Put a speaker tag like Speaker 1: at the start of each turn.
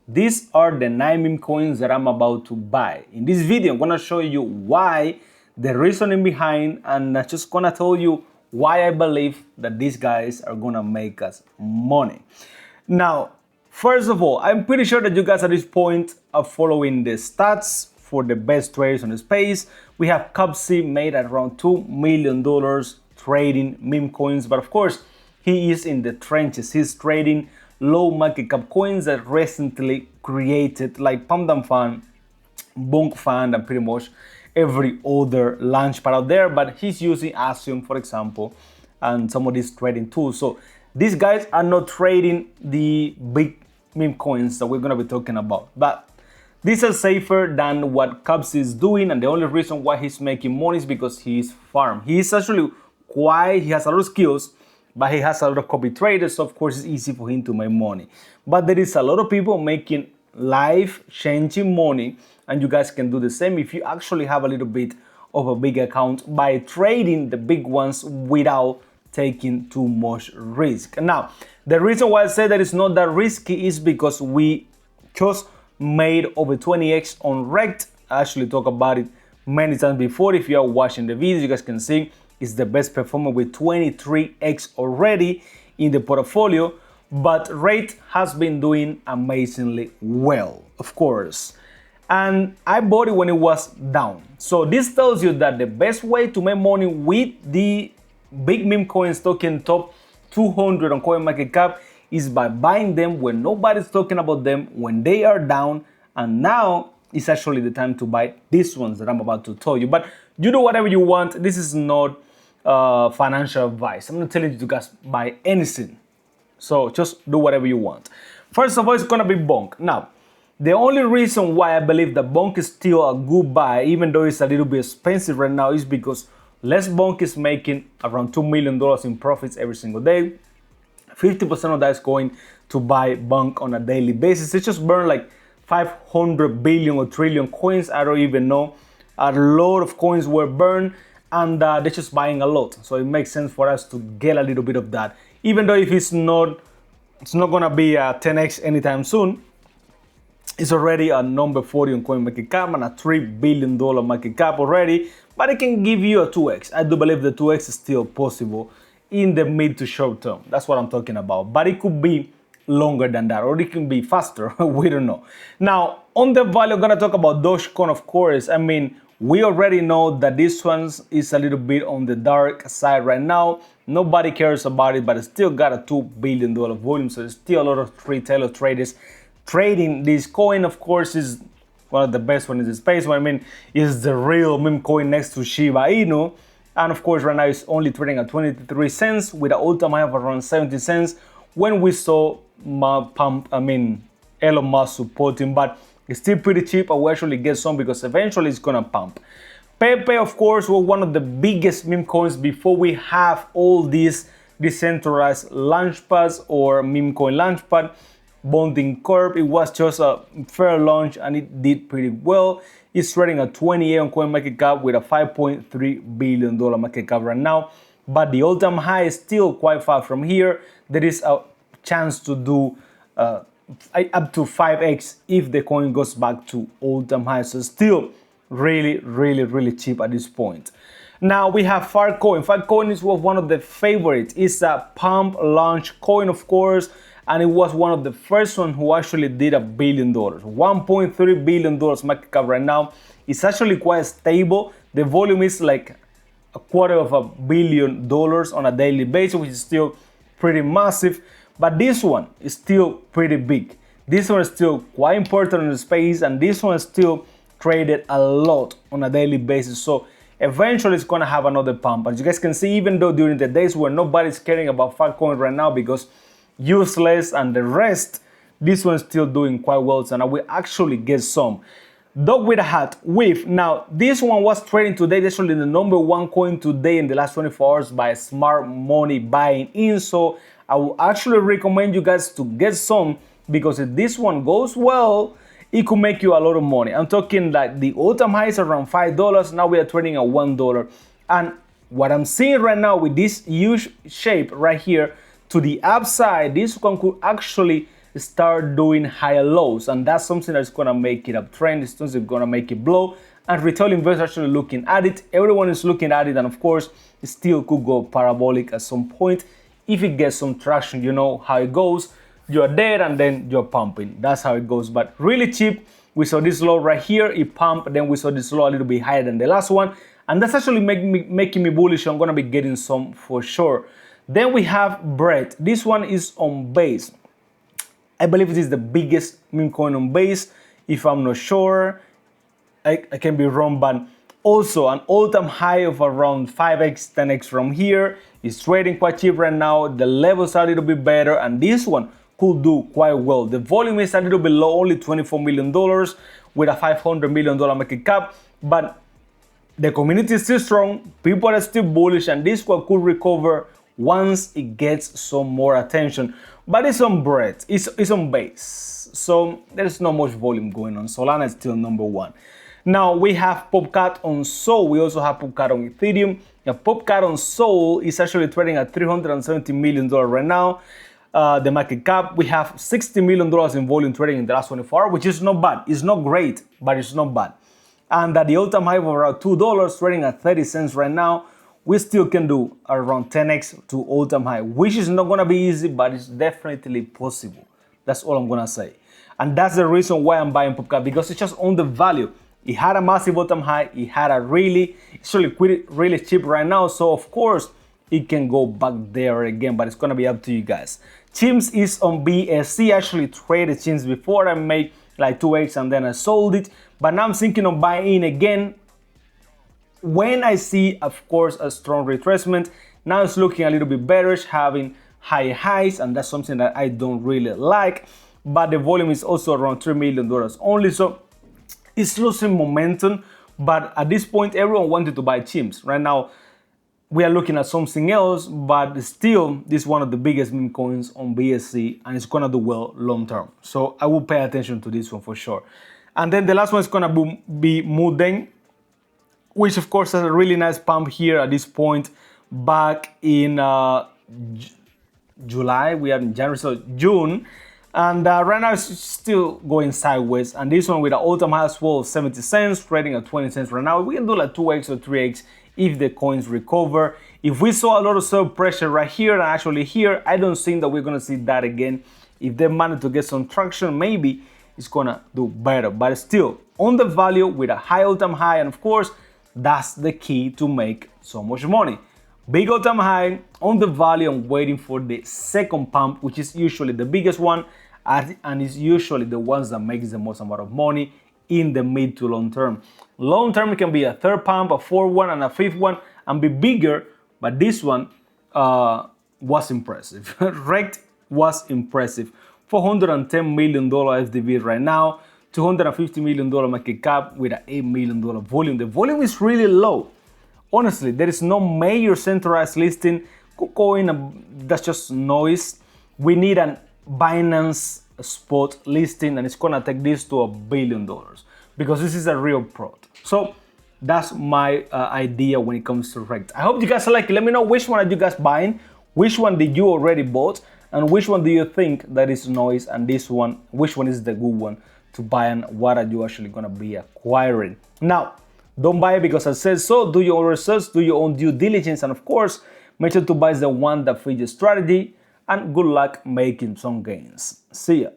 Speaker 1: These are the 9 meme coins that I'm about to buy. In this video, I'm gonna show you why, the reasoning behind, and I'm just gonna tell you why I believe that these guys are gonna make us money. Now, first of all, I'm pretty sure that you guys at this point are following the stats for the best traders on the space. We have Cubsy made at around $2 million trading meme coins, but of course, he is in the trenches. He's trading low market cap coins that recently created, like Pump Fund, Bonk Fund, and pretty much every other launchpad out there. But he's using Asium, for example, and some of these trading tools. So these guys are not trading the big meme coins that we're gonna be talking about. But these are safer than what Cubs is doing, and the only reason why he's making money is because he's farm. He is actually he has a lot of skills, but he has a lot of copy traders, so of course it's easy for him to make money. But there is a lot of people making life-changing money, and you guys can do the same if you actually have a little bit of a big account by trading the big ones without taking too much risk. Now, the reason why I say that it's not that risky is because we just made over 20x on Rect. I actually talked about it many times before. If you are watching the video, you guys can see it's the best performer with 23x already in the portfolio, but Rate has been doing amazingly well, of course. And I bought it when it was down. So this tells you that the best way to make money with the big meme coins token top 200 on CoinMarketCap is by buying them when nobody's talking about them, when they are down, and now it's actually the time to buy these ones that I'm about to tell you. But you do whatever you want. This is not financial advice. I'm not telling you to guys buy anything. So just do whatever you want. First of all, it's gonna be Bonk. Now, the only reason why I believe that Bonk is still a good buy, even though it's a little bit expensive right now, is because Les Bonk is making around $2 million in profits every single day. 50% of that is going to buy Bonk on a daily basis. It just burned like 500 billion or trillion coins. I don't even know. A lot of coins were burned, and they're just buying a lot. So it makes sense for us to get a little bit of that. Even though if it's not gonna be a 10x anytime soon. It's already a number 40 on CoinMarketCap and a $3 billion market cap already, but it can give you a 2x. I do believe the 2x is still possible in the mid to short term. That's what I'm talking about. But it could be longer than that, or it can be faster. We don't know. Now, on the value, I'm gonna talk about Dogecoin, of course. I mean, we already know that this one is a little bit on the dark side right now. Nobody cares about it, but it's still got a $2 billion volume, so there's still a lot of retailer traders trading this coin. Of course, is one of the best ones in the space. I mean, is the real meme coin next to Shiba Inu. And of course, right now it's only trading at 23 cents with an all-time high of around 70 cents when we saw Elon Musk supporting, but it's still pretty cheap. I will actually get some because eventually it's gonna pump. Pepe, of course, was one of the biggest meme coins before we have all these decentralized launchpads or meme coin launchpad. Bonding Corp, it was just a fair launch and it did pretty well. It's trading at 28 on CoinMarketCap with a $5.3 billion market cap right now. But the all-time high is still quite far from here. There is a chance to do up to 5x if the coin goes back to all-time high. So still really cheap at this point. Now we have Filecoin. Filecoin is one of the favorites. It's a pump launch coin, of course, and it was one of the first one who actually did $1 billion. $1.3 billion market cap right now. It's actually quite stable. The volume is like $250 million on a daily basis, which is still pretty massive. But this one is still pretty big. This one is still quite important in the space, and this one is still traded a lot on a daily basis. So eventually it's gonna have another pump. As you guys can see, even though during the days where nobody's caring about Filecoin right now because useless and the rest, this one's still doing quite well. So now we actually get some. Dog with a hat, WIF. Now, this one was trading today. It's actually the number one coin today in the last 24 hours by smart money buying in. So I will actually recommend you guys to get some, because if this one goes well, it could make you a lot of money. I'm talking like the all-time high is around $5. Now we are trading at $1. And what I'm seeing right now with this huge shape right here to the upside, this one could actually start doing higher lows, and that's something that's gonna make it uptrend. It's something gonna make it blow, and retail investors actually looking at it. Everyone is looking at it, and of course, it still could go parabolic at some point if it gets some traction. You know how it goes. You're there and then you're pumping. That's how it goes. But really cheap. We saw this low right here. It pumped. Then we saw this low a little bit higher than the last one, and that's actually making me bullish. I'm gonna be getting some for sure. Then we have Bread. This one is on base. I believe it is the biggest meme coin on base. If I'm not sure, I can be wrong, but also an all-time high of around 5x, 10x from here. It's trading quite cheap right now. The levels are a little bit better, and this one could do quite well. The volume is a little bit low, only $24 million with a $500 million market cap, but the community is still strong. People are still bullish, and this one could recover once it gets some more attention. But it's on Bread, it's on base, so there's not much volume going on. Solana is still number one. Now we have Popcat on Sol. We also have Popcat on Ethereum. Now Popcat on Sol is actually trading at $370 million right now. The market cap, we have $60 million in volume trading in the last 24 hours, which is not bad. It's not great, but it's not bad. And at the all-time high of around $2, trading at 30 cents right now, we still can do around 10x to all-time high, which is not going to be easy, but it's definitely possible. That's all I'm going to say. And that's the reason why I'm buying Popcat, because it's just on the value. It had a massive all-time high. It had a it's really cheap right now. So of course, it can go back there again, but it's going to be up to you guys. Chimps is on BSC. I actually traded Chimps before. I made like 2x and then I sold it. But now I'm thinking of buying in again when I see, of course, a strong retracement. Now it's looking a little bit bearish, having high highs, and that's something that I don't really like. But the volume is also around $3 million only, so it's losing momentum. But at this point, everyone wanted to buy Chimps. Right now, we are looking at something else, but still, this is one of the biggest meme coins on BSC, and it's gonna do well long term. So I will pay attention to this one for sure. And then the last one is gonna be Mudeng, which of course has a really nice pump here at this point back in July. We are in January, so June. And right now it's still going sideways. And this one with an all-time high as well of 70 cents, trading at 20 cents right now. We can do like 2x or 3x if the coins recover. If we saw a lot of sell pressure right here and actually here, I don't think that we're gonna see that again. If they manage to get some traction, maybe it's gonna do better. But still, on the value with a high all-time high, and of course, that's the key to make so much money. Big all-time high on the value. I'm waiting for the second pump, which is usually the biggest one, and it's usually the ones that makes the most amount of money in the mid to long term. Long term, it can be a third pump, a fourth one, and a fifth one, and be bigger. But this one was impressive. Rect was impressive. $410 million FDV right now. $250 million market cap with an $8 million volume. The volume is really low. Honestly, there is no major centralized listing. KuCoin, that's just noise. We need an Binance spot listing, and it's gonna take this to $1 billion because this is a real product. So that's my idea when it comes to Rect. I hope you guys like it. Let me know which one are you guys buying, which one did you already bought, and which one do you think that is noise, and this one, which one is the good one to buy, and what are you actually gonna be acquiring. Now, don't buy it because I said so. Do your own research, do your own due diligence, and of course, make sure to buy the one that fits your strategy, and good luck making some gains. See ya.